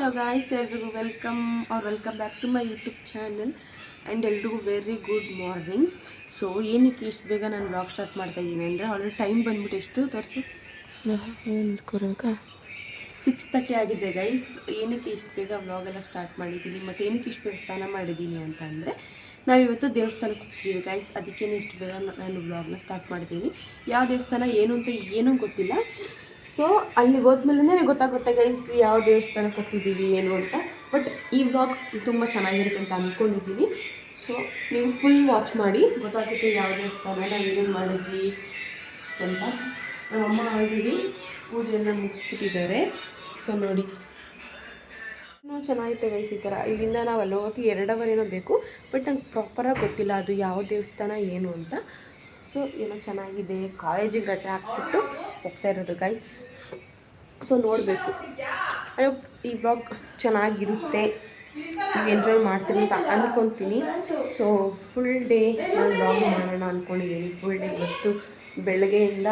Hello guys, ಎಲ್ರಿಗೂ welcome back to my YouTube channel and ಎಲ್ರಿಗೂ very good morning. So ಏನಕ್ಕೆ ಇಷ್ಟು ಬೇಗ ನಾನು ವ್ಲಾಗ್ ಸ್ಟಾರ್ಟ್ ಮಾಡ್ತಾಯಿದ್ದೀನಿ ಅಂದರೆ ಆಲ್ರೆಡಿ ಟೈಮ್ ಬಂದ್ಬಿಟ್ಟು ಎಷ್ಟು ತೋರಿಸಿ 6:30 ಆಗಿದೆ ಗೈಸ್. ಏನಕ್ಕೆ ಇಷ್ಟು ಬೇಗ ವ್ಲಾಗೆಲ್ಲ ಸ್ಟಾರ್ಟ್ ಮಾಡಿದ್ದೀನಿ ಮತ್ತು ಏನಕ್ಕೆ ಇಷ್ಟು ಬೇಗ ಸ್ನಾನ ಮಾಡಿದ್ದೀನಿ ಅಂತ ಅಂದರೆ ನಾವಿವತ್ತು ದೇವಸ್ಥಾನಕ್ಕೆ ಹೋಗ್ತೀವಿ ಗೈಸ್. ಅದಕ್ಕೇನೆ ಇಷ್ಟು ಬೇಗ ನಾನು ವ್ಲಾಗ್ನ ಸ್ಟಾರ್ಟ್ ಮಾಡಿದ್ದೀನಿ. ಯಾವ ದೇವಸ್ಥಾನ ಏನು ಅಂತ ಏನೂ ಗೊತ್ತಿಲ್ಲ. ಸೊ ಅಲ್ಲಿ ಹೋದ್ಮೇಲೆ ನನಗೆ ಗೊತ್ತಾಗುತ್ತೆ ಗೈಸ್ ಯಾವ ದೇವಸ್ಥಾನಕ್ಕೆ ಹೋಗ್ತಿದ್ದೀವಿ ಏನು ಅಂತ. ಬಟ್ ಈ ವ್ಲಾಗ್ ತುಂಬ ಚೆನ್ನಾಗಿರುತ್ತೆ ಅಂತ ಅಂದ್ಕೊಂಡಿದ್ದೀನಿ. ಸೊ ನೀವು ಫುಲ್ ವಾಚ್ ಮಾಡಿ, ಗೊತ್ತಾಗುತ್ತೆ ಯಾವ ದೇವಸ್ಥಾನ ನಾವು ಏನೇನು ಮಾಡಿದ್ವಿ ಅಂತ. ನಮ್ಮಮ್ಮ ಆಲ್ರೆಡಿ ಪೂಜೆ ಎಲ್ಲ ಮುಗಿಸ್ಬಿಟ್ಟಿದ್ದಾರೆ. ಸೊ ನೋಡಿ, ಇನ್ನೂ ಚೆನ್ನಾಗಿರುತ್ತೆ ಗೈಸ್. ಈ ಥರ ಇಲ್ಲಿಂದ ನಾವು ಅಲ್ಲಿ ಹೋಗೋಕ್ಕೆ 2 ಅವರ್ ಏನೋ ಬೇಕು. ಬಟ್ ನಂಗೆ ಪ್ರಾಪರಾಗಿ ಗೊತ್ತಿಲ್ಲ ಅದು ಯಾವ ದೇವಸ್ಥಾನ ಏನು ಅಂತ. ಸೊ ಏನೋ ಚೆನ್ನಾಗಿದೆ. ಕಾಲೇಜಿಗೆ ರಜೆ ಹಾಕ್ಬಿಟ್ಟು ಹೋಗ್ತಾ ಇರೋದು ಗೈಸ್. ಸೊ ನೋಡಬೇಕು. ಈ ವ್ಲಾಗ್ ಚೆನ್ನಾಗಿರುತ್ತೆ, ನೀವು ಎಂಜಾಯ್ ಮಾಡ್ತೀನಿ ಅಂತ ಅಂದ್ಕೊತೀನಿ. ಸೊ ಫುಲ್ ಡೇ ನಾನು ವ್ಲಾಗ್ ಮಾಡೋಣ ಅಂದ್ಕೊಂಡಿದ್ದೀನಿ. ಫುಲ್ ಡೇ ಇವತ್ತು ಬೆಳಗ್ಗೆಯಿಂದ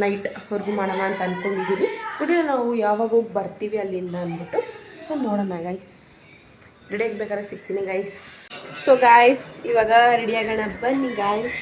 ನೈಟ್ವರೆಗೂ ಮಾಡೋಣ ಅಂತ ಅಂದ್ಕೊಂಡಿದ್ದೀನಿ. ಬಟ್ ನಾವು ಯಾವಾಗ ಹೋಗಿ ಬರ್ತೀವಿ ಅಲ್ಲಿಂದ ಅಂದ್ಬಿಟ್ಟು. ಸೊ ನೋಡೋಣ ಗೈಸ್. ರೆಡಿ ಆಗಬೇಕಾದ್ರೆ ಸಿಗ್ತೀನಿ ಗೈಸ್. ಸೊ ಗೈಸ್ ಇವಾಗ ರೆಡಿ ಆಗೋಣ, ಬನ್ನಿ ಗೈಸ್.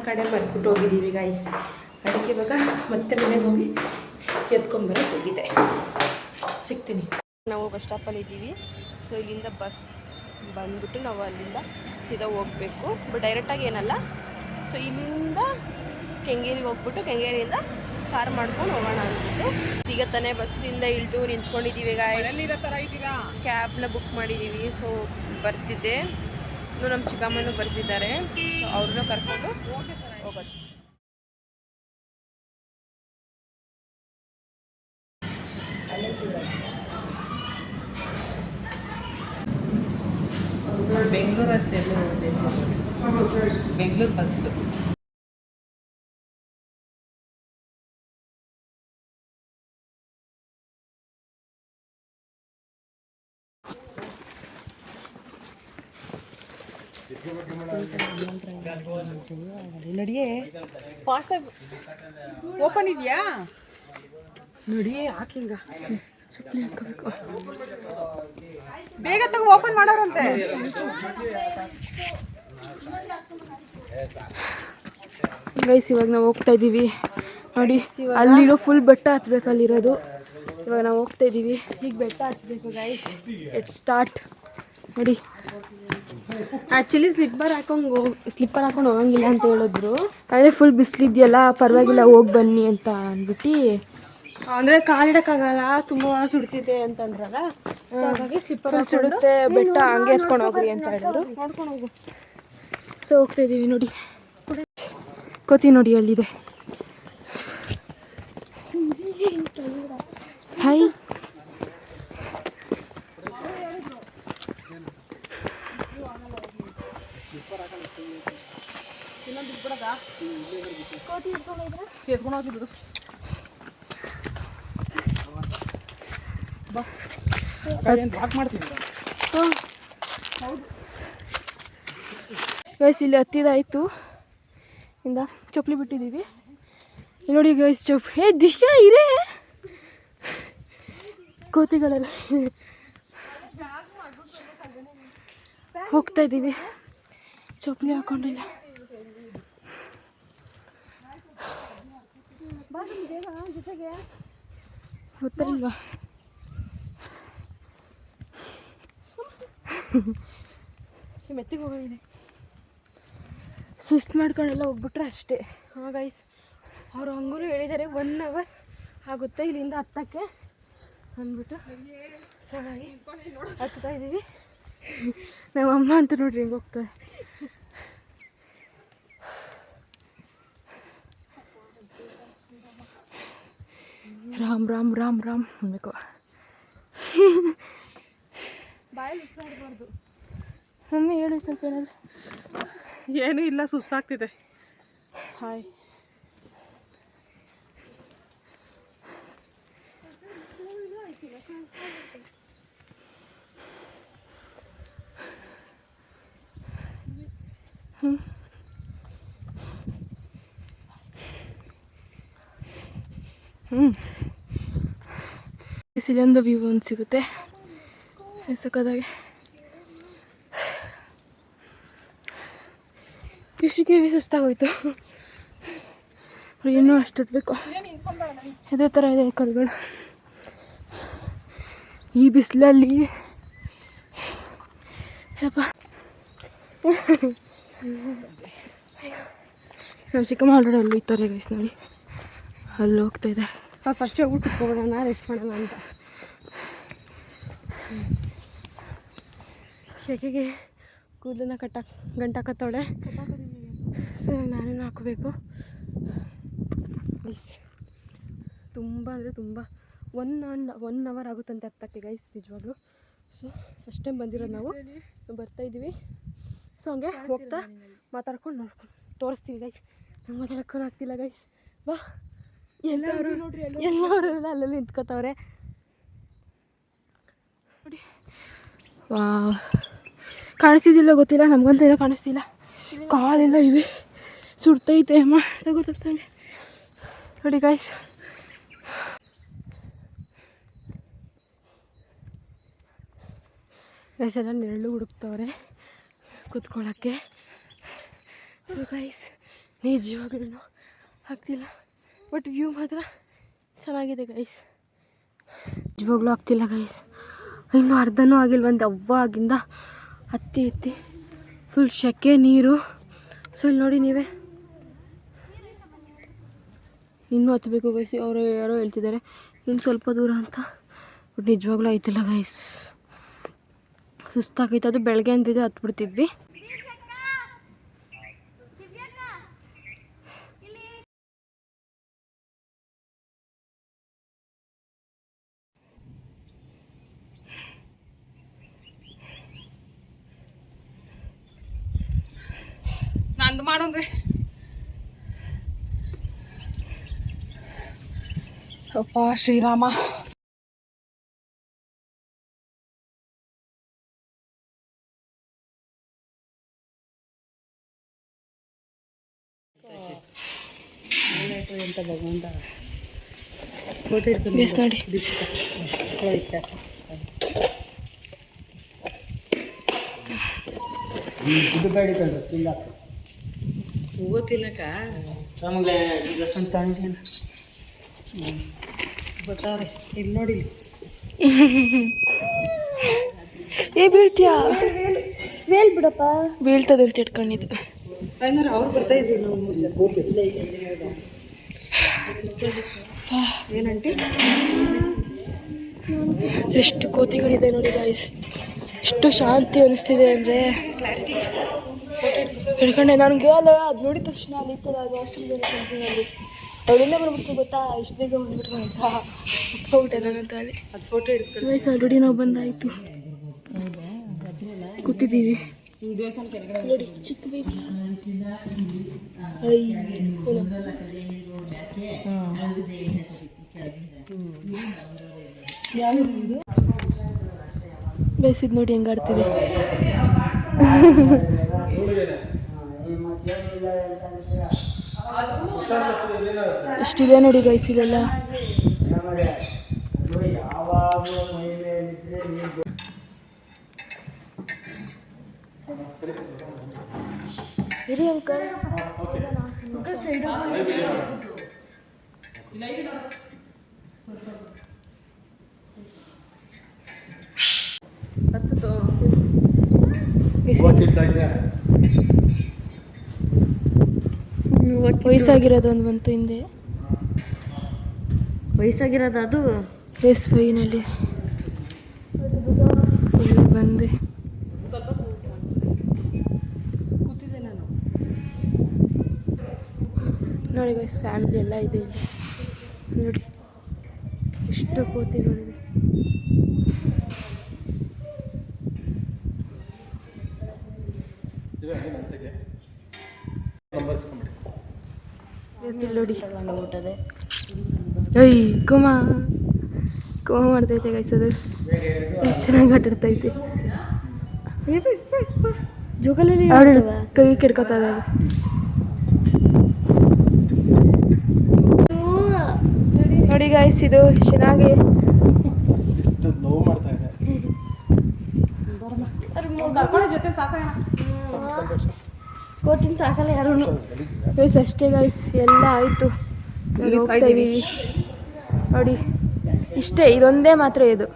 ಕಡೆ ಮರ್ಬಿಟ್ಟು ಹೋಗಿದ್ದೀವಿ ಗೈಸ್. ಅದಕ್ಕೆ ಇವಾಗ ಮತ್ತೆ ಮನೆಗೆ ಹೋಗಿ ಎತ್ಕೊಂಬರಕ್ಕೆ ಹೋಗಿದೆ. ಸಿಗ್ತೀನಿ. ನಾವು ಬಸ್ ಸ್ಟಾಪಲ್ಲಿ ಇದ್ದೀವಿ. ಸೊ ಇಲ್ಲಿಂದ ಬಸ್ ಬಂದ್ಬಿಟ್ಟು ನಾವು ಅಲ್ಲಿಂದ ಸೀದಾ ಹೋಗಬೇಕು. ಬಟ್ ಡೈರೆಕ್ಟಾಗಿ ಏನಲ್ಲ. ಸೊ ಇಲ್ಲಿಂದ ಕೆಂಗೇರಿಗೆ ಹೋಗ್ಬಿಟ್ಟು ಕೆಂಗೇರಿಯಿಂದ ಕಾರ್ ಮಾಡ್ಕೊಂಡು ಹೋಗೋಣ ಅಂದ್ಬಿಟ್ಟು ಈಗ ತಾನೇ ಬಸ್ಸಿಂದ ಇಳಿದು ನಿಂತ್ಕೊಂಡಿದ್ದೀವಿ. ಕ್ಯಾಬ್ನ ಬುಕ್ ಮಾಡಿದ್ದೀವಿ. ಸೊ ಬರ್ತಿದ್ದೆ, ಇನ್ನು ನಮ್ಮ ಚಿಕ್ಕಮ್ಮನೂ ಬರ್ತಿದ್ದಾರೆ. ಸೊ ಅವ್ರನ್ನ ಕರ್ಕೊಂಡು ಹೋಗೋದು. ಬೆಂಗಳೂರು ಅಷ್ಟೇ, ಬೆಂಗಳೂರು ಫಸ್ಟ್. ನಡಿಯೇ ಫಾಸ್ಟಾಗಿ ಓಪನ್ ಇದೆಯಾ? ನಡಿಯೇ ಹಾಕಿಂಗ ಚಪ್ಪಲಿ ಹಾಕೋಬೇಕು. ಬೇಗ ತಗೋ, ಓಪನ್ ಮಾಡೋರಂತೆ. ಗೈಸ್ ಇವಾಗ ನಾವು ಹೋಗ್ತಾ ಇದ್ದೀವಿ ನೋಡಿ. ಅಲ್ಲಿರೋ ಫುಲ್ ಬೆಟ್ಟ ಹತ್ಬೇಕು ಅಲ್ಲಿರೋದು. ಇವಾಗ ನಾವು ಹೋಗ್ತಾ ಇದ್ದೀವಿ. ಈಗ ಬೆಟ್ಟ ಹತ್ಬೇಕು ಗೈಸ್. ಇಟ್ಸ್ ಸ್ಟಾರ್ಟ್ ನೋಡಿ. ಆ್ಯಕ್ಚುಲಿ ಸ್ಲಿಪ್ಪರ್ ಹಾಕೊಂಡು ಹೋಗಂಗಿಲ್ಲ ಅಂತ ಹೇಳಿದ್ರು. ಅಂದರೆ ಫುಲ್ ಬಿಸಿಲಿದೆಯಲ್ಲ, ಪರವಾಗಿಲ್ಲ ಹೋಗಿ ಬನ್ನಿ ಅಂತ ಅಂದ್ಬಿಟ್ಟು, ಅಂದರೆ ಕಾಲಿಡೋಕ್ಕಾಗಲ್ಲ, ತುಂಬ ಸುಡ್ತಿದೆ ಅಂತಂದ್ರಲ್ಲ. ಹಾಗಾಗಿ ಸ್ಲಿಪ್ಪರ್ ಸುಡುತ್ತೆ, ಬೆಟ್ಟ ಹಂಗೆ ಎತ್ಕೊಂಡು ಹೋಗ್ರಿ ಅಂತ ಹೇಳಿದ್ರು. ನೋಡ್ಕೊಂಡು ಹೋಗು. ಸೊ ಹೋಗ್ತಾ ಇದ್ದೀವಿ ನೋಡಿ. ಕೋತಿ ನೋಡಿ ಅಲ್ಲಿದೆ. ಹಾಯ್. ಗೈಸ್ ಇಲ್ಲಿ ಹತ್ತಿದಾಯ್ತು. ಇಂದ ಚಪ್ಪಲಿ ಬಿಟ್ಟಿದ್ದೀವಿ ನೋಡಿ ಗೈಸ್. ದಿಶಾ ಇದೆ, ಕೋತಿಗಳೆಲ್ಲ ಹೋಗ್ತಾ ಇದ್ದೀವಿ. ಚಪ್ಪಲಿ ಹಾಕೊಂಡಿಲ್ಲ. ಗೊತ್ತಿಲ್ವಾ? ಮೆತ್ತಿಗೆ ಹೋಗೋದಿದೆ. ಸುಸ್ತು ಮಾಡ್ಕೊಂಡೆಲ್ಲ ಹೋಗ್ಬಿಟ್ರೆ ಅಷ್ಟೇ. ಹಾಂ ಗೈಸ್, ಅವ್ರು ಹಂಗೂ ಹೇಳಿದ್ದಾರೆ 1 ಅವರ್ ಆಗುತ್ತೆ ಇಲ್ಲಿಂದ ಹತ್ತಕ್ಕೆ ಅಂದ್ಬಿಟ್ಟು. ಸೊ ಹಾಗಾಗಿ ಹತ್ತಾ ಇದ್ದೀವಿ. ನಮ್ಮ ಅಮ್ಮ ಅಂತ ನೋಡ್ರಿ ಹೆಂಗೆ ಹೋಗ್ತಾರೆ. ರಾಮ್ ರಾಮ್ ರಾಮ್ ರಾಮ್ ಅನ್ಬೇಕು. ಮಮ್ಮಿ ಹೇಳಿ ಸ್ವಲ್ಪ ಏನಾದರೂ. ಏನೂ ಇಲ್ಲ, ಸುಸ್ತಾಗ್ತಿದೆ. ಹಾಯ್. ಇಲ್ಲೊಂದು ವ್ಯೂ ಒಂದು ಸಿಗುತ್ತೆ ಸಕ್ಕದಾಗಿ. ಇಷ್ಟಿಗೆ ಸುಸ್ತಾಗೋಯ್ತು, ಇನ್ನೂ ಅಷ್ಟೊತ್ತು ಬೇಕು. ಇದೇ ಥರ ಇದೆ ಕಲ್ಗಳು ಈ ಬಿಸಿಲಲ್ಲಿ. ಯಪ್ಪ, ನಮ್ಮ ಚಿಕ್ಕಮ್ಮ ಆಲ್ರೆಡಿ ಅಲ್ಲಿ ಇರ್ತಾರೆ ಗೈಸ್ ನೋಡಿ, ಅಲ್ಲಿ ಹೋಗ್ತಾ ಇದೆ. ಫಸ್ಟ್ ಹೋಗ್ಬಿಟ್ಟು ಕುತ್ಕೊಬಿಡೋಣ, ರೆಸ್ಟ್ ಮಾಡೋಣ ಅಂತ. ಶೆಕೆಗೆ ಕೂದಲನ್ನ ಗಂಟಾಕತ್ತವಳೆ. ಸೊ ನಾನೇನು ಹಾಕೋಬೇಕು. ಗೈಸ್ ತುಂಬ ಅಂದರೆ ತುಂಬ 1 ಅವರ್ ಆಗುತ್ತಂತೆ ಹತ್ತಕ್ಕೆ ಗೈಸ್ ನಿಜವಾಗ್ಲೂ. ಸೊ ಫಸ್ಟ್ ಟೈಮ್ ಬಂದಿರೋದು ನಾವು, ಬರ್ತಾಯಿದ್ದೀವಿ. ಸೊ ಹಂಗೆ ಹೋಗ್ತಾ ಮಾತಾಡ್ಕೊಂಡು ನೋಡ್ಕೊಂಡು ತೋರಿಸ್ತೀವಿ ಗೈಸ್. ನಂಗೆ ಮಾತಾಡೋಕ್ಕೂ ಆಗ್ತಿಲ್ಲ ಗೈಸ್. ಬಾ, ಎಲ್ಲರೂ ನೋಡ್ರಿ, ಎಲ್ಲವರೆಲ್ಲ ಅಲ್ಲಲ್ಲಿ ನಿಂತ್ಕೋತವ್ರೆ ನೋಡಿ. ಕಾಣಿಸ್ತಿದ್ದಿಲ್ಲ ಗೊತ್ತಿಲ್ಲ, ನಮಗಂತೂ ಏನೋ ಕಾಣಿಸ್ತಿಲ್ಲ. ಕಾಲೆಲ್ಲ ಇವೆ, ಸುಡ್ತೈತೆ ಅಮ್ಮ. ತಗೋರ್ಸಂಗೆ ನೋಡಿ ಗೈಸ್. ಗೈಸ್ ಎಲ್ಲ ನೆರಳು ಹುಡುಕ್ತವ್ರೆ ಕೂತ್ಕೊಳ್ಳೋಕ್ಕೆ. ಸೊ ಗೈಸ್ ನಿಜವಾಗ್ಲೂ ಆಗ್ತಿಲ್ಲ, ಬಟ್ ವ್ಯೂ ಮಾತ್ರ ಚೆನ್ನಾಗಿದೆ ಗೈಸ್. ನಿಜವಾಗ್ಲೂ ಆಗ್ತಿಲ್ಲ ಗೈಸ್, ಇನ್ನೂ ಅರ್ಧನೂ ಆಗಿಲ್ವಂತೆ. ಅವ್ವಾಗಿಂದ ಹತ್ತಿ ಫುಲ್ ಸೆಕೆ ನೀರು. ಸೊ ಇಲ್ಲಿ ನೋಡಿ ನೀವೇ, ಇನ್ನೂ ಹತ್ತಬೇಕು ಗೈಸ್. ಅವರು ಯಾರೋ ಹೇಳ್ತಿದ್ದಾರೆ ಇನ್ನು ಸ್ವಲ್ಪ ದೂರ ಅಂತ, ಬಟ್ ನಿಜವಾಗ್ಲೂ ಆಯ್ತಿಲ್ಲ ಗೈಸ್. ಸುಸ್ತಾಗೈತೆ. ಅದು ಬೆಳಗ್ಗೆ ಅಂತಿದೆ ಹತ್ಬಿಡ್ತಿದ್ವಿ. ನಂದು ಮಾಡೋನ್ರಿ. ಅಪ್ಪ ಶ್ರೀರಾಮ. ಅಂತ ಭಗವಂತ ನೋಡಿ. ಹೂವು ತಿನ್ನಕ ಬರ್ತಾವ್ರೆ. ಇಲ್ಲಿ ನೋಡಿ, ಏ ಬೀಳ್ತೀಯಾ? ವೇಲ್ ಬಿಡಪ್ಪ, ಬೀಳ್ತದೆ ಅಂತ ಇಟ್ಕೊಂಡಿದ್ದು. ಅವ್ರು ಬರ್ತಾ ಇದ್ವಿ ನಾವು 3 ಜನ. ಏನಂಟಿ ಎಷ್ಟು ಕೋತಿಗಳಿದೆ ನೋಡಿ ಗಾಯ್ಸ್. ಎಷ್ಟು ಶಾಂತಿ ಅನಿಸ್ತಿದೆ ಅಂದರೆ ಹಿಡ್ಕೊಂಡೆ. ನನಗೆ ಅಲ್ಲ ಅದು ನೋಡಿದ ತಕ್ಷಣ ಅಲ್ಲಿ ಇರ್ತದೆ ಅದು ಅಷ್ಟು ಕಂಪ್ನಿಯಲ್ಲಿ ಅವರೆಲ್ಲ ಬಂದ್ಬಿಟ್ಟು ಗೊತ್ತಾ, ಇಷ್ಟು ಬೇಗ ಹೋಗ್ಬಿಟ್ರು ಅಂತ ಹೋಗ್ಬಿಟ್ಟೆ ನಾನಂತ ಅಲ್ಲಿ. ಅದು ಫೋಟೋ ಹಿಡ್ಕೊಂಡು ವಯಸ್ಸು ಆಲ್ರೆಡಿ ನಾವು ಬಂದಾಯಿತು, ಕೂತಿದ್ದೀವಿ ನೋಡಿ. ಚಿಕ್ಕ ಬೇಬಿ ಬೇಯಿಸಿದ್ ನೋಡಿ ಹೆಂಗೆ ಆಡ್ತಿದೆ. ಇಷ್ಟಿದೆ ನೋಡಿ ಗೈಸ್ ಇಲ್ಲೆಲ್ಲ. ಇರಿ ಅಂಕಲ್. ವಯಸ್ಸಾಗಿರೋದು ಒಂದು ಬಂತು ಹಿಂದೆ. ವಯಸ್ಸಾಗಿರೋದು ಅದು ಎಸ್ ಫೈನಲ್ಲಿ ಬಂದೆ. ಕೂತಿದ್ದೆ ನಾನು ನೋಡಿ ಗೈಸ್ ಫ್ಯಾಮಿಲಿ ಎಲ್ಲ ಇದೆ ಇಲ್ಲಿ ನೋಡಿ. ಎಷ್ಟು ಕೋತಿಗಳಿದೆ. ನೋಡಿ ಊಟದೆ ಅಯ್ಯ ಕುಮ ಮಾಡ್ತೈತೆ ಗೈಸದು ಎಷ್ಟು ಚೆನ್ನಾಗಿ ಆಟಾಡ್ತೈತೆ. ಜೋಕಾಲಲ್ಲಿ ಕೈ ಕೆಡ್ಕೊತದ ಅದು. ನೋಡಿ ಗೈಸ್ ಇದು ಚೆನ್ನಾಗಿ ಕೋತಿನ ಸಾಕಲ್ಲ ಯಾರು ಗೈಸ್. ಅಷ್ಟೇ ಗೈಸ್ ಎಲ್ಲ ಆಯಿತು, ಹೋಗ್ತಾ ಇದ್ದೀವಿ ನೋಡಿ. ಇಷ್ಟೇ, ಇದೊಂದೇ ಮಾತ್ರ ಇದು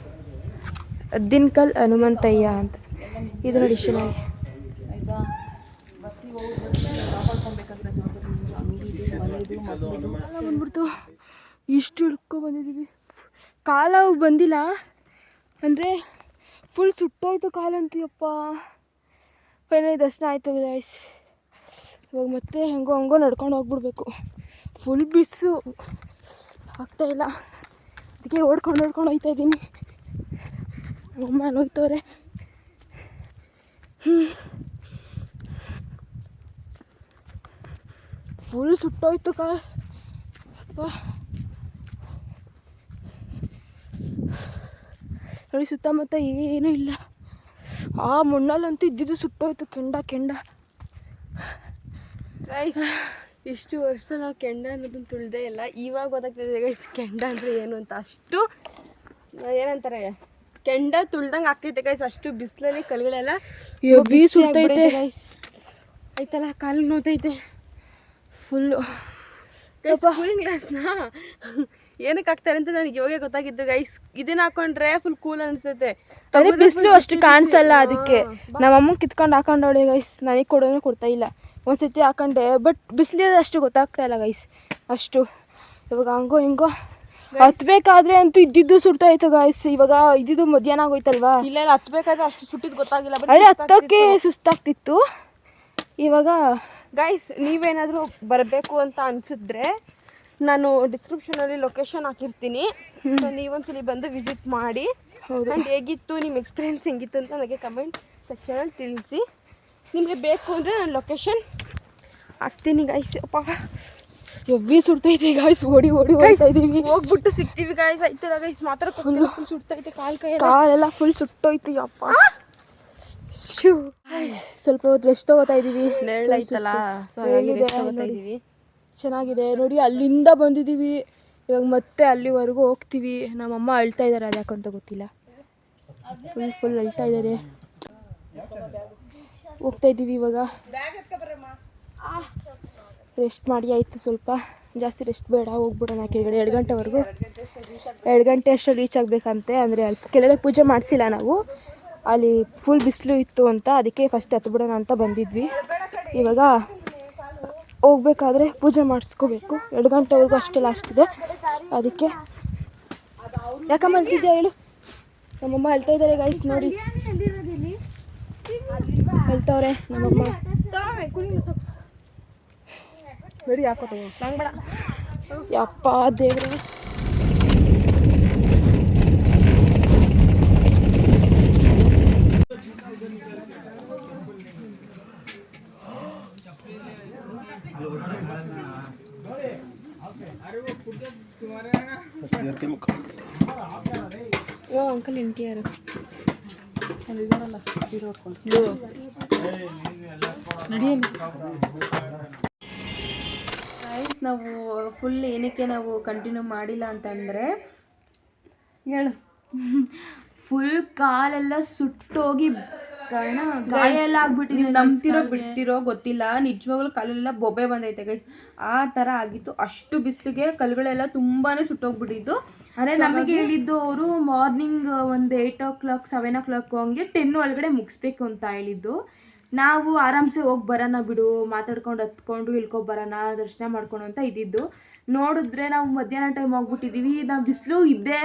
ಅದ್ದಿನಕಲ್ ಹನುಮಂತಯ್ಯ ಅಂತ. ಇದು ನೋಡಿ ಚೆನ್ನಾಗಿ ಬಂದ್ಬಿಡ್ತು. ಇಷ್ಟು ಬಂದಿದ್ದೀವಿ. ಕಾಲು ಬಂದಿಲ್ಲ ಅಂದರೆ ಫುಲ್ ಸುಟ್ಟೋಯ್ತು ಕಾಲಂತೀಯಪ್ಪ. ಫೈನಲಿ ದರ್ಶನ ಆಯ್ತು ಗೈಸ್. ಇವಾಗ ಮತ್ತೆ ಹೆಂಗೋ ನಡ್ಕೊಂಡು ಹೋಗ್ಬಿಡ್ಬೇಕು. ಫುಲ್ ಬಿಸಿಲು ಆಗ್ತಾಯಿಲ್ಲ, ಅದಕ್ಕೆ ಓಡ್ಕೊಂಡು ಹೋಗ್ತಾ ಇದ್ದೀನಿ. ಅಮ್ಮ ಅಲ್ಲಿ ಹೋಗ್ತವ್ರೆ. ಫುಲ್ ಸುಟ್ಟೋಯ್ತು ಕಾಲು ಅಪ್ಪ. ನೋಡಿ ಸುತ್ತಮುತ್ತ ಏನೂ ಇಲ್ಲ. ಆ ಮಣ್ಣಲ್ಲಂತೂ ಇದ್ದಿದ್ದು ಸುಟ್ಟೋಯ್ತು ಕೆಂಡ. ಗೈಸ್ ಇಷ್ಟು ವರ್ಷ ನಾವು ಕೆಂಡ ಅನ್ನೋದನ್ನು ತುಳಿದೇ ಇಲ್ಲ. ಇವಾಗ ಗೊತ್ತಾಗ್ತದೆ ಗೈಸ್ ಕೆಂಡ ಅಂದರೆ ಏನು ಅಂತ. ಅಷ್ಟು ಏನಂತಾರೆ, ಕೆಂಡ ತುಳ್ದಂಗೆ ಆಗ್ತೈತೆ ಗೈಸ್. ಅಷ್ಟು ಬಿಸಿಲಲ್ಲಿ ಕಲ್ಗಳೆಲ್ಲ ಹೆವಿ ಸುಟ್ಟೈತೆ ಗೈಸ್. ಆಯ್ತಲ್ಲ, ಕಾಲು ನೋತೈತೆ ಫುಲ್ಲು. ಕೂಲಿಂಗ್ ಗ್ಲಾಸ್ನ ಏನಕ್ಕೆ ಹಾಕ್ತಾರೆ ಅಂತ ನನಗೆ ಇವಾಗೆ ಗೊತ್ತಾಗಿದ್ದು ಗೈಸ್. ಇದನ್ನ ಹಾಕೊಂಡ್ರೆ ಫುಲ್ ಕೂಲ್ ಅನಿಸುತ್ತೆ. ಬಿಸಿಲು ಅಷ್ಟು ಕಾಣಿಸಲ್ಲ, ಅದಕ್ಕೆ ನಮ್ಮಮ್ಮ ಕಿತ್ಕೊಂಡು ಹಾಕೊಂಡವಳೆ ಗೈಸ್. ನನಗೆ ಕೊಡ್ತಾ ಇಲ್ಲ. ಒಂದ್ಸತಿ ಹಾಕೊಂಡೆ, ಬಟ್ ಬಿಸಿಲಿರೋದು ಅಷ್ಟು ಗೊತ್ತಾಗ್ತಾ ಇಲ್ಲ ಗೈಸ್. ಅಷ್ಟು ಇವಾಗ ಹಂಗೋ ಹಿಂಗೋ ಹತ್ಬೇಕಾದ್ರೆ ಅಂತೂ ಇದ್ದಿದ್ದು ಸುಡ್ತಾ ಇತ್ತು ಗೈಸ್. ಇವಾಗ ಇದ್ದಿದ್ದು ಮಧ್ಯಾಹ್ನ ಆಗೋಯ್ತಲ್ವಾ. ಇಲ್ಲ ಹತ್ಬೇಕಾದ್ರೆ ಅಷ್ಟು ಸುಟ್ಟಿದ್ದು ಗೊತ್ತಾಗಿಲ್ಲ. ಅದೇ ಹತ್ತಕ್ಕೆ ಸುಸ್ತಾಗ್ತಿತ್ತು. ಇವಾಗ ಗೈಸ್ ನೀವೇನಾದರೂ ಬರಬೇಕು ಅಂತ ಅನಿಸಿದ್ರೆ ನಾನು ಡಿಸ್ಕ್ರಿಪ್ಷನಲ್ಲಿ ಲೊಕೇಶನ್ ಹಾಕಿರ್ತೀನಿ. ನೀವೊಂದ್ಸಲಿ ಬಂದು ವಿಸಿಟ್ ಮಾಡಿ. ಆ್ಯಂಡ್ ಹೇಗಿತ್ತು ನಿಮ್ಮ ಎಕ್ಸ್ಪೀರಿಯೆನ್ಸ್ ಹೆಂಗಿತ್ತು ಅಂತ ನನಗೆ ಕಮೆಂಟ್ ಸೆಕ್ಷನಲ್ಲಿ ತಿಳಿಸಿ. ನಿಮಗೆ ಬೇಕು ಅಂದರೆ ನಾನು ಲೊಕೇಶನ್ ಹಾಕ್ತೀನಿ ಗೈಸ್. ಅಪ್ಪ ಹೆವಿ ಸುಡ್ತೈತೆ ಗಾಯ್ಸ್. ಓಡಿ ಹೋಗ್ತಾ ಇದ್ದೀವಿ. ಹೋಗ್ಬಿಟ್ಟು ಸಿಗ್ತೀವಿ ಗಾಯ್ಸ್. ಆಯ್ತಲ್ಲ ಗೈಸ್, ಮಾತ್ರ ಫುಲ್ ಸುಡ್ತೈತೆ. ಕಾಲೆಲ್ಲ ಫುಲ್ ಸುಟ್ಟೋಯ್ತು ಅಪ್ಪ. ಸ್ವಲ್ಪ ಹೊತ್ತು ರೆಸ್ಟ್ ತಗೋತಾ ಇದ್ದೀವಿ. ಚೆನ್ನಾಗಿದೆ ನೋಡಿ. ಅಲ್ಲಿಂದ ಬಂದಿದ್ದೀವಿ, ಇವಾಗ ಮತ್ತೆ ಅಲ್ಲಿವರೆಗೂ ಹೋಗ್ತೀವಿ. ನಮ್ಮಮ್ಮ ಅಳ್ತಾ ಇದ್ದಾರೆ, ಅದು ಯಾಕಂತ ಗೊತ್ತಿಲ್ಲ. ಫುಲ್ ಅಳ್ತಾ ಇದ್ದಾರೆ. ಹೋಗ್ತಾ ಇದ್ದೀವಿ ಇವಾಗ. ರೆಸ್ಟ್ ಮಾಡಿ ಆಯಿತು, ಸ್ವಲ್ಪ ಜಾಸ್ತಿ ರೆಸ್ಟ್ ಬೇಡ, ಹೋಗ್ಬಿಡೋಣ ಕೆಳಗಡೆ. 2 ಗಂಟೆವರೆಗೂ 2 ಗಂಟೆ ಅಷ್ಟು ರೀಚ್ ಆಗಬೇಕಂತೆ. ಅಂದರೆ ಅಲ್ಲಿ ಕೆಳಗಡೆ ಪೂಜೆ ಮಾಡಿಸಿಲ್ಲ ನಾವು, ಅಲ್ಲಿ ಫುಲ್ ಬಿಸಿಲು ಇತ್ತು ಅಂತ. ಅದಕ್ಕೆ ಫಸ್ಟ್ ಹತ್ಬಿಡೋಣ ಅಂತ ಬಂದಿದ್ವಿ. ಇವಾಗ ಹೋಗ್ಬೇಕಾದ್ರೆ ಪೂಜೆ ಮಾಡಿಸ್ಕೋಬೇಕು. 2 ಗಂಟೆವರೆಗೂ ಅಷ್ಟೇ ಲಾಸ್ಟ್ ಇದೆ. ಅದಕ್ಕೆ ಯಾಕಮ್ಮ ಅಳ್ತಿದ್ಯಾ ಹೇಳು. ನಮ್ಮಮ್ಮ ಅಳ್ತಾ ಇದ್ದಾರೆ ಗೈಸ್ ನೋಡಿ. ಅಳ್ತವ್ರೆ ನಮ್ಮಮ್ಮ. ಬರೀ ಯಾಕೋತ ನಂಗೆ ಬೇಡ ಯಪ್ಪ ದೇವ್ರೆ. ಓ ಅಂಕಲ್ ಇಂಟಿ ಯಾರು ಅಲ್ಲಿದ್ದಾರಲ್ಲ ಗೈಸ್. ನಾವು ಫುಲ್ ಏನಕ್ಕೆ ನಾವು ಕಂಟಿನ್ಯೂ ಮಾಡಿಲ್ಲ ಅಂತಂದರೆ, ಹೇಳು, ಫುಲ್ ಕಾಲೆಲ್ಲ ಸುಟ್ಟೋಗಿ ಗಾಯ ಎಲ್ಲ ಆಗ್ಬಿಟ್ಟಿದೆ. ನಂಬ್ತಿರೋ ಬಿಡ್ತಿರೋ ಗೊತ್ತಿಲ್ಲ, ನಿಜವಾಗ್ಲೂ ಕಾಲೆಲ್ಲ ಬೊಬ್ಬೆ ಬಂದೈತೆ ಗೈಸ್. ಆ ಥರ ಆಗಿತ್ತು. ಅಷ್ಟು ಬಿಸಿಲಿಗೆ ಕಲ್ಗಳೆಲ್ಲ ತುಂಬಾ ಸುಟ್ಟೋಗ್ಬಿಟ್ಟಿದ್ದು. ಅಂದರೆ ನಮಗೆ ಹೇಳಿದ್ದು ಅವರು ಮಾರ್ನಿಂಗ್ ಒಂದು 8 o'clock 7 o'clock ಹಂಗೆ 10 ಒಳಗಡೆ ಮುಗಿಸ್ಬೇಕು ಅಂತ ಹೇಳಿದ್ದು. ನಾವು ಆರಾಮ್ಸೆ ಹೋಗಿ ಬರೋಣ ಬಿಡು, ಮಾತಾಡ್ಕೊಂಡು ಹತ್ಕೊಂಡು ಇಳ್ಕೊಬರೋಣ, ದರ್ಶನ ಮಾಡ್ಕೊಂಡು ಅಂತ ಇದ್ದಿದ್ದು. ನೋಡಿದ್ರೆ ನಾವು ಮಧ್ಯಾಹ್ನ ಟೈಮ್ ಹೋಗ್ಬಿಟ್ಟಿದ್ದೀವಿ. ನಾವು ಬಿಸಿಲು ಇದ್ದೇ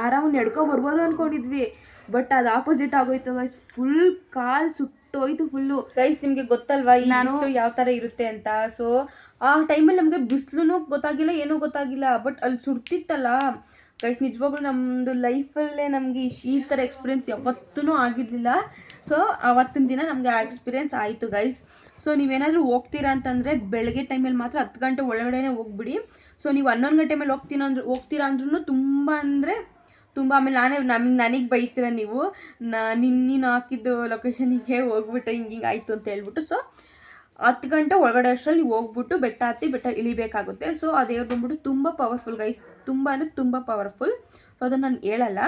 ಆರಾಮಾಗಿ ನಡ್ಕೊ ಬರ್ಬೋದು ಅಂದ್ಕೊಂಡಿದ್ವಿ, ಬಟ್ ಅದು ಆಪೋಸಿಟ್ ಆಗೋಯ್ತು ಗೈಸ್. ಫುಲ್ ಕಾಲು ಸುಟ್ಟೋಯ್ತು ಫುಲ್ಲು. ಗೈಸ್ ನಿಮಗೆ ಗೊತ್ತಲ್ವಾ ಈ ಬಿಸಿಲು ಯಾವ ಥರ ಇರುತ್ತೆ ಅಂತ. ಸೊ ಆ ಟೈಮಲ್ಲಿ ನಮಗೆ ಬಿಸಿಲು ಗೊತ್ತಾಗಿಲ್ಲ, ಏನೂ ಗೊತ್ತಾಗಿಲ್ಲ. ಬಟ್ ಅಲ್ಲಿ ಸುಡ್ತಿತ್ತಲ್ಲ, ಗೈಸ್ ನಿಜವಾಗ್ಲೂ ನಮ್ಮದು ಲೈಫಲ್ಲೇ ನಮಗೆ ಈ ಥರ ಎಕ್ಸ್ಪೀರಿಯೆನ್ಸ್ ಯಾವತ್ತೂ ಆಗಿರಲಿಲ್ಲ. ಸೊ ಅವತ್ತಿನ ದಿನ ನಮಗೆ ಆ ಎಕ್ಸ್ಪೀರಿಯೆನ್ಸ್ ಆಯಿತು ಗೈಸ್. ಸೊ ನೀವೇನಾದರೂ ಹೋಗ್ತೀರಾ ಅಂತಂದರೆ ಬೆಳಗ್ಗೆ ಟೈಮಲ್ಲಿ ಮಾತ್ರ 10 ಗಂಟೆ ಒಳಗಡೆನೇ ಹೋಗ್ಬಿಡಿ. ಸೊ ನೀವು 11 ಗಂಟೆ ಮೇಲೆ ಹೋಗ್ತೀರಾ ಅಂದ್ರೂ ತುಂಬ ಅಂದರೆ ತುಂಬ. ಆಮೇಲೆ ನನಗೆ ಬೈತೀರ ನೀವು, ನೀನು ಹಾಕಿದ್ದು ಲೊಕೇಶನಿಗೆ ಹೋಗ್ಬಿಟ್ಟು ಹಿಂಗೆ ಆಯಿತು ಅಂತ ಹೇಳ್ಬಿಟ್ಟು. ಸೊ 10 ಗಂಟೆ ಒಳಗಡೆ ಅಷ್ಟರಲ್ಲಿ ನೀವು ಹೋಗ್ಬಿಟ್ಟು ಬೆಟ್ಟ ಹತ್ತಿ ಬೆಟ್ಟ ಇಳಿಬೇಕಾಗುತ್ತೆ. ಸೊ ಆ ದೇವ್ರು ಬಂದ್ಬಿಟ್ಟು ತುಂಬ ಪವರ್ಫುಲ್ ಗೈಸ್, ತುಂಬ ಅಂದರೆ ತುಂಬ ಪವರ್ಫುಲ್. ಸೊ ಅದನ್ನು ನಾನು ಹೇಳಲ್ಲ.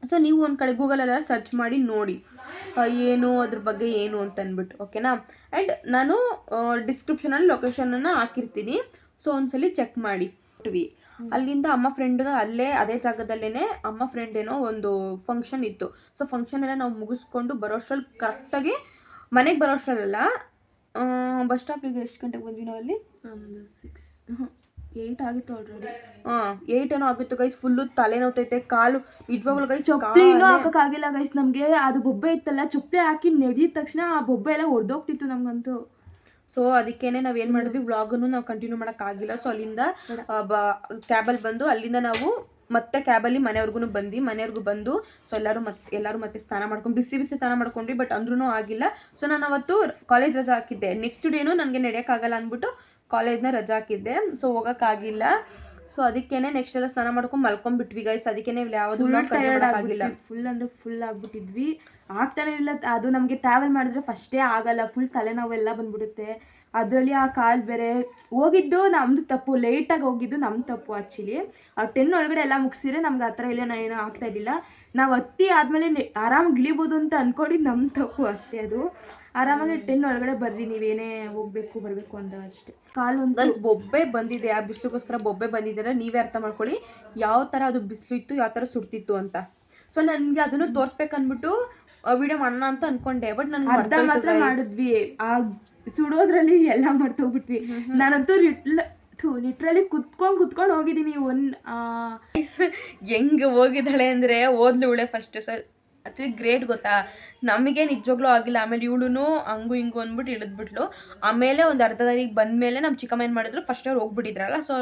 ಸೊ ನೀವು ಒಂದು ಕಡೆ ಗೂಗಲೆಲ್ಲ ಸರ್ಚ್ ಮಾಡಿ ನೋಡಿ ಏನು ಅದ್ರ ಬಗ್ಗೆ ಏನು ಅಂತ ಅಂದ್ಬಿಟ್ಟು, ಓಕೆನಾ. ಆ್ಯಂಡ್ ನಾನು ಡಿಸ್ಕ್ರಿಪ್ಷನಲ್ಲಿ ಲೊಕೇಶನನ್ನು ಹಾಕಿರ್ತೀನಿ. ಸೊ ಒಂದ್ಸಲಿ ಚೆಕ್ ಮಾಡಿ. ಅಲ್ಲಿಂದ ಅಮ್ಮ ಫ್ರೆಂಡ್ಗೆ ಅದೇ ಜಾಗದಲ್ಲೇ ಅಮ್ಮ ಫ್ರೆಂಡ್ ಏನೋ ಒಂದು ಫಂಕ್ಷನ್ ಇತ್ತು. ಸೊ ಫಂಕ್ಷನ್ ಎಲ್ಲ ನಾವು ಮುಗಿಸ್ಕೊಂಡು ಬರೋಷ್ಟ್ರಲ್ಲಿ ಕರೆಕ್ಟಾಗಿ ಮನೆಗೆ ಬರೋಷ್ಟ್ರಲ್ಲ, ಬಸ್ ಸ್ಟಾಪಿಗೆ ಎಷ್ಟು ಗಂಟೆಗೆ ಬಂದ್ವಿ ನಾವು ಅಲ್ಲಿ? 8 ಆಗಿತ್ತು ಆಲ್ರೆಡಿ. 8 ಏನೋ ಆಗಿತ್ತು ಗೈಸ್. ಫುಲ್ಲು ತಲೆನೋತೈತೆ, ಕಾಲು ನಿಜವಾಗ್ಲೂ ಗೈಸ್ ಚಪ್ಪಲಿನೂ ಹಾಕೋಕ್ಕಾಗಿಲ್ಲ ಗೈಸ್ ನಮಗೆ. ಅದು ಬೊಬ್ಬೆ ಇತ್ತಲ್ಲ, ಚಪ್ಪಲಿ ಹಾಕಿ ನಡೆದಿದ ತಕ್ಷಣ ಆ ಬೊಬ್ಬೆ ಎಲ್ಲ ಹೊಡೆದೋಗ್ತಿತ್ತು ನಮಗಂತೂ. ಸೊ ಅದಕ್ಕೇನೆ ನಾವೇನು ಮಾಡಿದ್ವಿ, ವ್ಲಾಗನ್ನು ನಾವು ಕಂಟಿನ್ಯೂ ಮಾಡೋಕ್ಕಾಗಿಲ್ಲ. ಸೊ ಅಲ್ಲಿಂದ ಕ್ಯಾಬಲ್ಲಿ ಬಂದು ಅಲ್ಲಿಂದ ನಾವು ಮತ್ತೆ ಕ್ಯಾಬಲ್ಲಿ ಮನೆಯವ್ರಿಗೂ ಬಂದು ಸೊ ಎಲ್ಲರೂ ಮತ್ತೆ ಸ್ನಾನ ಮಾಡ್ಕೊಂಡು ಬಿಸಿ ಸ್ನಾನ ಮಾಡ್ಕೊಂಡ್ವಿ. ಬಟ್ ಅಂದ್ರೂ ಆಗಿಲ್ಲ. ಸೊ ನಾನು ಅವತ್ತು ಕಾಲೇಜ್ ರಜಾ ಹಾಕಿದ್ದೆ. ನೆಕ್ಸ್ಟ್ ಡೇನು ನನಗೆ ನಡೆಯೋಕ್ಕಾಗಲ್ಲ ಅಂದ್ಬಿಟ್ಟು ಕಾಲೇಜ್ನ ರಜಾ ಹಾಕಿದ್ದೆ. ಸೊ ಹೋಗೋಕ್ಕಾಗಿಲ್ಲ. ಸೊ ಅದಕ್ಕೇನೆ ನೆಕ್ಸ್ಟ್ ಎಲ್ಲ ಸ್ನಾನ ಮಾಡ್ಕೊಂಡು ಮಲ್ಕೊಂಡ್ಬಿಟ್ವಿ ಗೈಸ್. ಅದಕ್ಕೇನೆ ಯಾವುದೂ ಆಗಿಲ್ಲ. ಫುಲ್ ಅಂದರೆ ಫುಲ್ ಆಗ್ಬಿಟ್ಟಿದ್ವಿ, ಆಗ್ತಾನೆ ಇಲ್ಲ. ಅದು ನಮಗೆ ಟ್ರಾವೆಲ್ ಮಾಡಿದ್ರೆ ಫಸ್ಟೇ ಆಗಲ್ಲ, ಫುಲ್ ತಲೆನೋವೆಲ್ಲ ಬಂದ್ಬಿಡುತ್ತೆ. ಅದರಲ್ಲಿ ಆ ಕಾಲ್ ಬೇರೆ ಹೋಗಿದ್ದು ನಮ್ಮದು ತಪ್ಪು, ಲೇಟಾಗಿ ಹೋಗಿದ್ದು ನಮ್ಮ ತಪ್ಪು ಆ್ಯಕ್ಚುಲಿ. ಆ 10 ಒಳಗಡೆ ಎಲ್ಲ ಮುಗಿಸಿದ್ರೆ ನಮ್ಗೆ ಆ ಥರ ಇಲ್ಲ, ಏನೋ ಆಗ್ತಾಯಿದ್ದಿಲ್ಲ. ನಾವು ಹತ್ತಿ ಆದಮೇಲೆ ಆರಾಮಾಗಿ ಇಳಿಬೋದು ಅಂತ ಅಂದ್ಕೊಂಡಿದ್ದು ನಮ್ಮ ತಪ್ಪು ಅಷ್ಟೇ. ಅದು ಆರಾಮಾಗಿ 10 ಒಳಗಡೆ ಬರ್ರಿ, ನೀವೇನೇ ಬರಬೇಕು ಅಂತ ಅಷ್ಟೇ. ಕಾಲು ಒಂದು ಬೊಬ್ಬೆ ಬಂದಿದೆ, ಆ ಬಿಸಿಲಿಗೋಸ್ಕರ ಬೊಬ್ಬೆ ಬಂದಿದ್ದಾರೆ. ನೀವೇ ಅರ್ಥ ಮಾಡ್ಕೊಳ್ಳಿ ಯಾವ ಥರ ಅದು ಬಿಸಿಲು ಇತ್ತು, ಯಾವ ಥರ ಸುಡ್ತಿತ್ತು ಅಂತ. ಸೊ ನನಗೆ ಅದನ್ನು ತೋರಿಸ್ಬೇಕಂದ್ಬಿಟ್ಟು ವಿಡಿಯೋ ಮಾಡೋಣ ಅಂತ ಅಂದ್ಕೊಂಡೆ. ಬಟ್ ನನಗೆ ಅರ್ಧ ಮಾತ್ರ ಮಾಡಿದ್ವಿ, ಆ ಸುಡೋದ್ರಲ್ಲಿ ಎಲ್ಲ ಮಾಡ್ತೋಗ್ಬಿಟ್ವಿ. ನಾನಂತೂ ಲಿಟ್ರಲಿ ಕುತ್ಕೊಂಡು ಹೋಗಿದ್ದೀನಿ. ಹೆಂಗೆ ಹೋಗಿದ್ದಾಳೆ ಅಂದರೆ ಓದ್ಲು ಫಸ್ಟ್. ಸರ್ ಆ್ಯಕ್ಚುಲಿ ಗ್ರೇಟ್ ಗೊತ್ತಾ, ನಮಗೆ ನಿಜವಾಗ್ಲೂ ಆಗಿಲ್ಲ. ಆಮೇಲೆ ಇವಳು ಹಂಗು ಹಿಂಗು ಅಂದ್ಬಿಟ್ಟು ಇಳಿದ್ಬಿಟ್ಲು. ಆಮೇಲೆ ಒಂದು ಅರ್ಧ ದಾರಿಗೆ ಬಂದಮೇಲೆ ನಮ್ಮ ಚಿಕ್ಕಮ್ಮ ಏನು ಮಾಡಿದ್ರು, ಫಸ್ಟ್ ಅವ್ರು ಹೋಗ್ಬಿಟ್ಟಿದ್ರಲ್ಲ. ಸೊ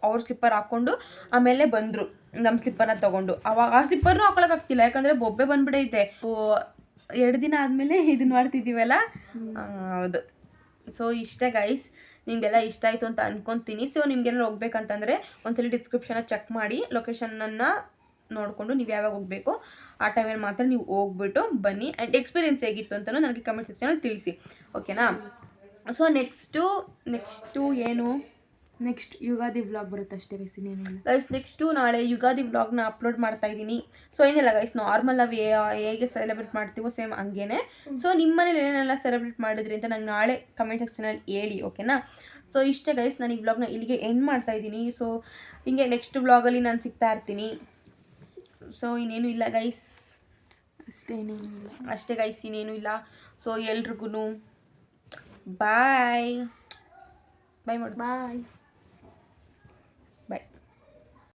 ಅವ್ರ ಸ್ಲಿಪ್ಪರ್ ಹಾಕ್ಕೊಂಡು ಆಮೇಲೆ ಬಂದರು ನಮ್ಮ ಸ್ಲಿಪ್ಪರ್ನ ತೊಗೊಂಡು. ಅವಾಗ ಆ ಸ್ಲಿಪ್ಪರ್ನೂ ಹಾಕೊಳಕ್ಕಾಗ್ತಿಲ್ಲ, ಯಾಕಂದರೆ ಬೊಬ್ಬೆ ಬಂದ್ಬಿಟ್ಟೈತೆ. 2 ದಿನ ಆದಮೇಲೆ ಇದನ್ನ ಮಾಡ್ತಿದ್ದೀವಲ್ಲ. ಹೌದು. ಸೊ ಇಷ್ಟೇ ಗೈಸ್, ನಿಮಗೆಲ್ಲ ಇಷ್ಟ ಆಯಿತು ಅಂತ ಅನ್ಕೊತೀನಿ. ಸೊ ನಿಮ್ಗೆಲ್ಲ ಹೋಗ್ಬೇಕಂತಂದರೆ ಒಂದ್ಸಲಿ ಡಿಸ್ಕ್ರಿಪ್ಷನ್ನ ಚೆಕ್ ಮಾಡಿ ಲೊಕೇಶನನ್ನು ನೋಡಿಕೊಂಡು ನೀವು ಯಾವಾಗ ಹೋಗಬೇಕು ಆ ಟೈಮಲ್ಲಿ ಮಾತ್ರ ನೀವು ಹೋಗ್ಬಿಟ್ಟು ಬನ್ನಿ. ಆ್ಯಂಡ್ ಎಕ್ಸ್ಪೀರಿಯೆನ್ಸ್ ಹೇಗಿತ್ತು ಅಂತಲೂ ನನಗೆ ಕಮೆಂಟ್ ಸೆಕ್ಷನಲ್ಲಿ ತಿಳಿಸಿ, ಓಕೆನಾ. ಸೊ ನೆಕ್ಸ್ಟು ಏನು, ನೆಕ್ಸ್ಟ್ ಯುಗಾದಿ ವ್ಲಾಗ್ ಬರುತ್ತೆ ಅಷ್ಟೇ ಗೈಸ್. ನೆಕ್ಸ್ಟು ನಾಳೆ ಯುಗಾದಿ ವ್ಲಾಗ್ನ ಅಪ್ಲೋಡ್ ಮಾಡ್ತಾ ಇದ್ದೀನಿ. ಸೊ ಏನಿಲ್ಲ ಗೈಸ್, ನಾರ್ಮಲ್ ನಾವು ಹೇಗೆ ಸೆಲೆಬ್ರೇಟ್ ಮಾಡ್ತೀವೋ ಸೇಮ್ ಹಂಗೇನೆ. ಸೊ ನಿಮ್ಮ ಮನೇಲಿ ಏನೇನೆಲ್ಲ ಸೆಲೆಬ್ರೇಟ್ ಮಾಡಿದ್ರಿ ಅಂತ ನಂಗೆ ನಾಳೆ ಕಮೆಂಟ್ ಸೆಕ್ಷನಲ್ಲಿ ಹೇಳಿ, ಓಕೆನಾ. ಸೊ ಇಷ್ಟೇ ಗೈಸ್, ನಾನು ಈ ವ್ಲಾಗ್ನ ಇಲ್ಲಿಗೆ ಎಂಡ್ ಮಾಡ್ತಾ ಇದ್ದೀನಿ. ಸೊ ಹಿಂಗೆ ನೆಕ್ಸ್ಟ್ ವ್ಲಾಗಲ್ಲಿ ನಾನು ಸಿಗ್ತಾ ಇರ್ತೀನಿ. ಸೊ ಇನ್ನೇನು ಇಲ್ಲ ಗೈಸ್, ಅಷ್ಟೇ ಗೈಸ್, ಇನ್ನೇನು ಇಲ್ಲ. ಸೊ ಎಲ್ರಿಗೂ ಬಾಯ್ ಮಾಡು. ಬಾಯ್.